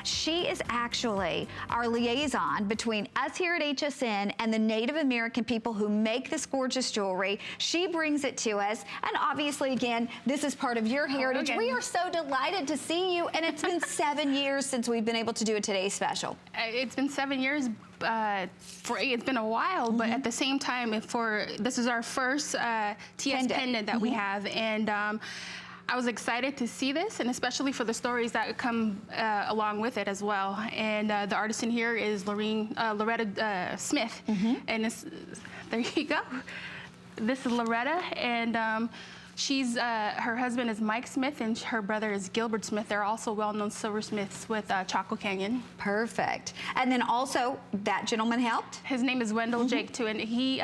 She is actually our liaison between us here at HSN and the Native American people who make this gorgeous jewelry. She brings it to us, and obviously, again, this is part of your heritage. We are so delighted to see you, and it's been 7 years since we've been able to do a Today's Special. It's been 7 years. It's been a while, but at the same time, this is our first TS pendant that we have, and I was excited to see this, and especially for the stories that come along with it as well. And the artisan here is Loretta Smith, and there you go. This is Loretta, and she's her husband is Mike Smith, and her brother is Gilbert Smith. They're also well-known silversmiths with Chaco Canyon. Perfect. And then also, that gentleman helped? His name is Wendell Jake, too, and he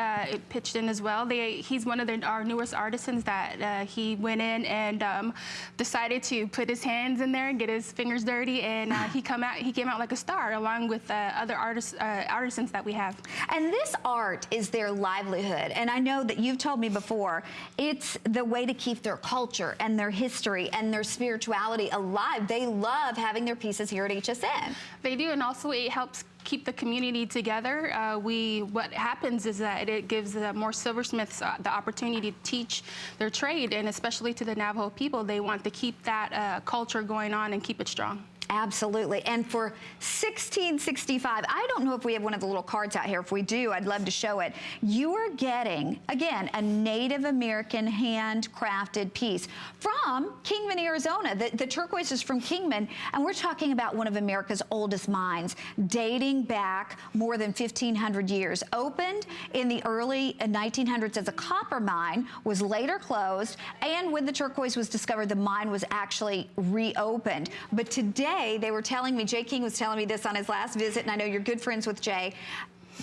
pitched in as well. He's one of our newest artisans that he went in and decided to put his hands in there and get his fingers dirty, and he came out like a star, along with other artisans that we have. And this art is their livelihood, and I know that you've told me before, it's the way to keep their culture and their history and their spirituality alive. They love having their pieces here at HSN. They do, and also it helps keep the community together. What happens is that it gives more silversmiths the opportunity to teach their trade, and especially to the Navajo people, they want to keep that culture going on and keep it strong. Absolutely. And for $16.65, I don't know if we have one of the little cards out here. If we do, I'd love to show it. You are getting, again, a Native American handcrafted piece from Kingman, Arizona. The turquoise is from Kingman, and we're talking about one of America's oldest mines, dating back more than 1,500 years. Opened in the early 1900s as a copper mine, was later closed, and when the turquoise was discovered, the mine was actually reopened. But today, they were telling me, Jay King was telling me this on his last visit, and I know you're good friends with Jay,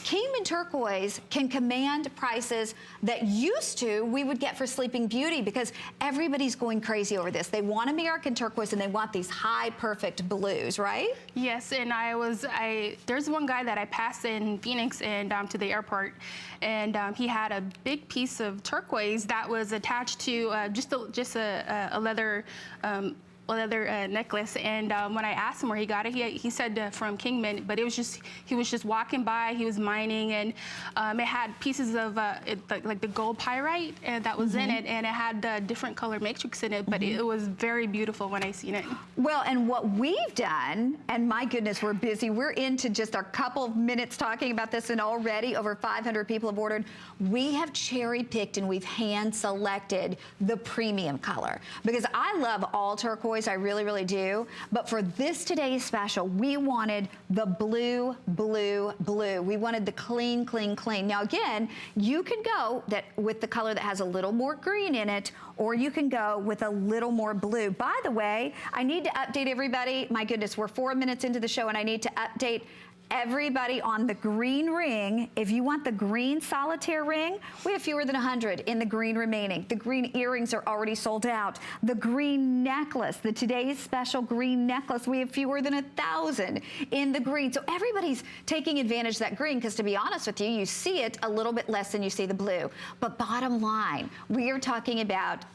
Kingman Turquoise can command prices that used to we would get for Sleeping Beauty, because everybody's going crazy over this. They want American turquoise, and they want these high, perfect blues, right? Yes, and there's one guy that I passed in Phoenix and to the airport, and he had a big piece of turquoise that was attached to just a leather necklace, and when I asked him where he got it, he said from Kingman, but he was just walking by, he was mining, and it had pieces of like the gold pyrite that was in it, and it had different color matrix in it, but it was very beautiful when I seen it. Well, and what we've done, and my goodness, we're busy, we're into just a couple of minutes talking about this, and already over 500 people have ordered. We have cherry picked and we've hand selected the premium color, because I love all turquoise. I really, really do. But for this Today's Special, we wanted the blue, blue, blue. We wanted the clean, clean, clean. Now, again, you can go with the color that has a little more green in it, or you can go with a little more blue. By the way, I need to update everybody. My goodness, we're 4 minutes into the show, and I need to update everybody on the green ring. If you want the green solitaire ring, we have fewer than 100 in the green remaining. The green earrings are already sold out. The green necklace, the Today's Special green necklace, we have fewer than 1,000 in the green. So everybody's taking advantage of that green, because to be honest with you, you see it a little bit less than you see the blue. But bottom line, we are talking about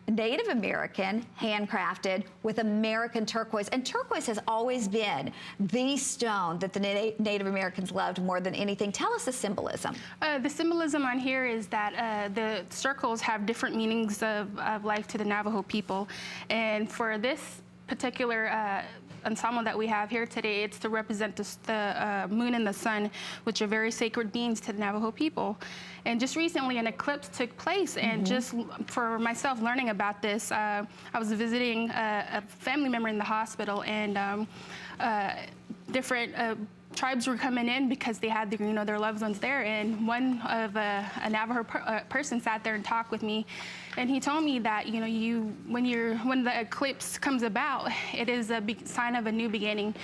Native American, handcrafted with American turquoise. And turquoise has always been the stone that the Native Americans loved more than anything. Tell us the symbolism. The symbolism on here is that the circles have different meanings of life to the Navajo people. And for this particular ensemble that we have here today, it's to represent the moon and the sun, which are very sacred beings to the Navajo people. And just recently an eclipse took place, and just for myself learning about this, I was visiting a family member in the hospital, and different tribes were coming in because they had their loved ones there, and one of a Navajo person sat there and talked with me, and he told me that when the eclipse comes about, it is a big sign of a new beginning,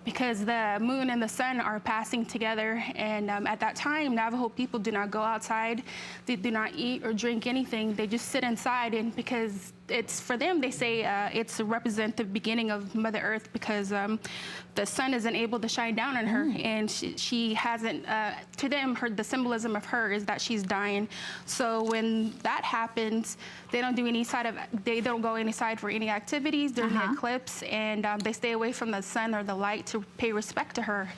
because the moon and the sun are passing together, and at that time, Navajo people do not go outside, they do not eat or drink anything, they just sit inside, and because it's for them, they say it's to represent the beginning of Mother Earth, because the sun isn't able to shine down on her, and she hasn't, to them, the symbolism of her is that she's dying. So when that happens, they don't do they don't go inside for any activities during the eclipse, and they stay away from the sun or the light to pay respect to her.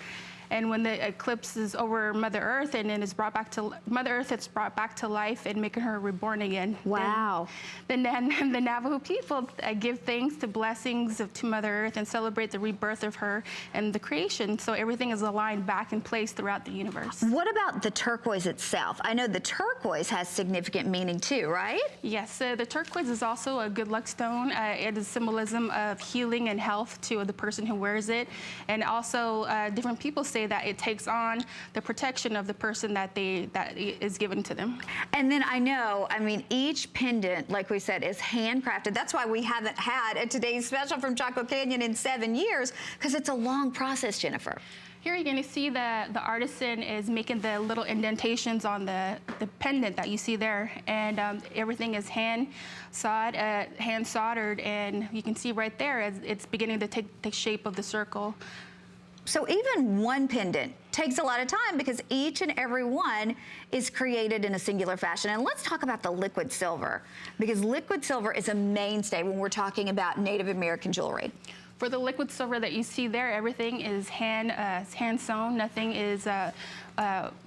And when the eclipse is over Mother Earth and then is brought back to Mother Earth, it's brought back to life and making her reborn again. Wow. Then the Navajo people give thanks to blessings to Mother Earth and celebrate the rebirth of her and the creation. So everything is aligned back in place throughout the universe. What about the turquoise itself? I know the turquoise has significant meaning too, right? Yes, the turquoise is also a good luck stone. It is symbolism of healing and health to the person who wears it. And also different people say that it takes on the protection of the person that is given to them. And then I know, I mean, each pendant, like we said, is handcrafted. That's why we haven't had a Today's Special from Chaco Canyon in 7 years, because it's a long process, Jennifer. Here you're going to see the artisan is making the little indentations on the pendant that you see there, and everything is hand soldered, and you can see right there as it's beginning to take the shape of the circle. So even one pendant takes a lot of time, because each and every one is created in a singular fashion. And let's talk about the liquid silver, because liquid silver is a mainstay when we're talking about Native American jewelry. For the liquid silver that you see there, everything is hand sewn. Nothing is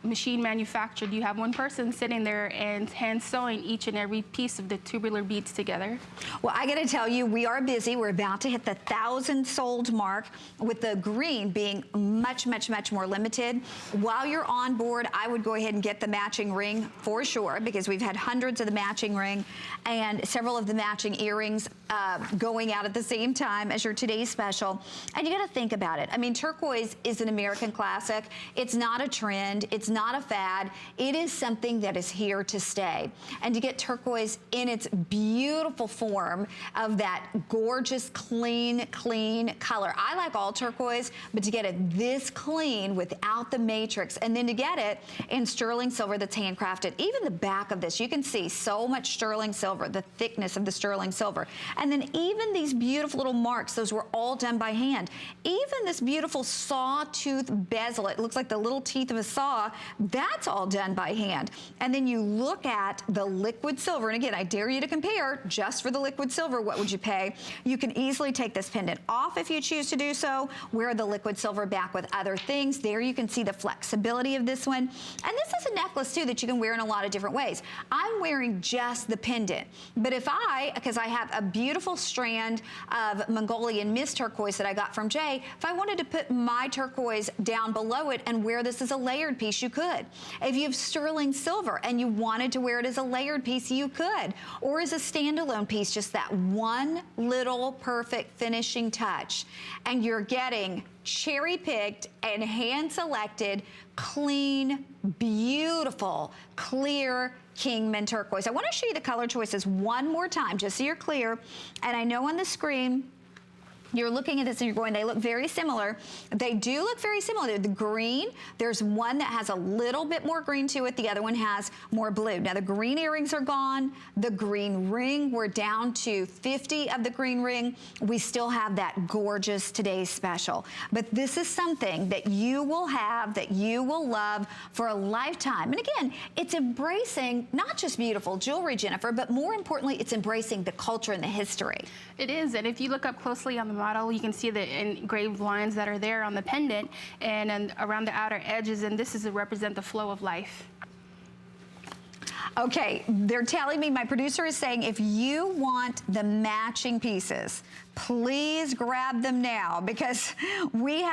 machine manufactured. You have one person sitting there and hand sewing each and every piece of the tubular beads together. Well, I got to tell you, we are busy. We're about to hit the 1,000 sold mark, with the green being much, much, much more limited. While you're on board, I would go ahead and get the matching ring for sure, because we've had hundreds of the matching ring and several of the matching earrings going out at the same time as your Today's Special. And you got to think about it. I mean, turquoise is an American classic. It's not a trend. It's not a fad. It is something that is here to stay. And to get turquoise in its beautiful form of that gorgeous, clean color. I like all turquoise, but to get it this clean without the matrix, and then to get it in sterling silver that's handcrafted. Even the back of this, you can see so much sterling silver, the thickness of the sterling silver. And then even these beautiful little marks, those were all done by hand. Even this beautiful sawtooth bezel, it looks like the little teeth of a saw, that's all done by hand. And then you look at the liquid silver, and again, I dare you to compare just for the liquid silver, what would you pay? You can easily take this pendant off if you choose to do so, wear the liquid silver back with other things. There you can see the flexibility of this one. And this is a necklace too that you can wear in a lot of different ways. I'm wearing just the pendant, but because I have a beautiful strand of Mongolian Miss Turquoise that I got from Jay, if I wanted to put my turquoise down below it and wear this as a layered piece, you could. If you have sterling silver and you wanted to wear it as a layered piece, you could. Or as a standalone piece, just that one little perfect finishing touch. And you're getting cherry-picked and hand-selected, clean, beautiful, clear Kingman turquoise. I want to show you the color choices one more time, just so you're clear. And I know on the screen, you're looking at this and you're going, they look very similar. They do look very similar. The green, there's one that has a little bit more green to it. The other one has more blue. Now the green earrings are gone. The green ring, we're down to 50 of the green ring. We still have that gorgeous Today's Special. But this is something that you will have, that you will love for a lifetime. And again, it's embracing not just beautiful jewelry, Jennifer, but more importantly, it's embracing the culture and the history. It is, and if you look up closely on the model, you can see the engraved lines that are there on the pendant and around the outer edges, and this is to represent the flow of life. Okay, they're telling me, my producer is saying, if you want the matching pieces, please grab them now, because we have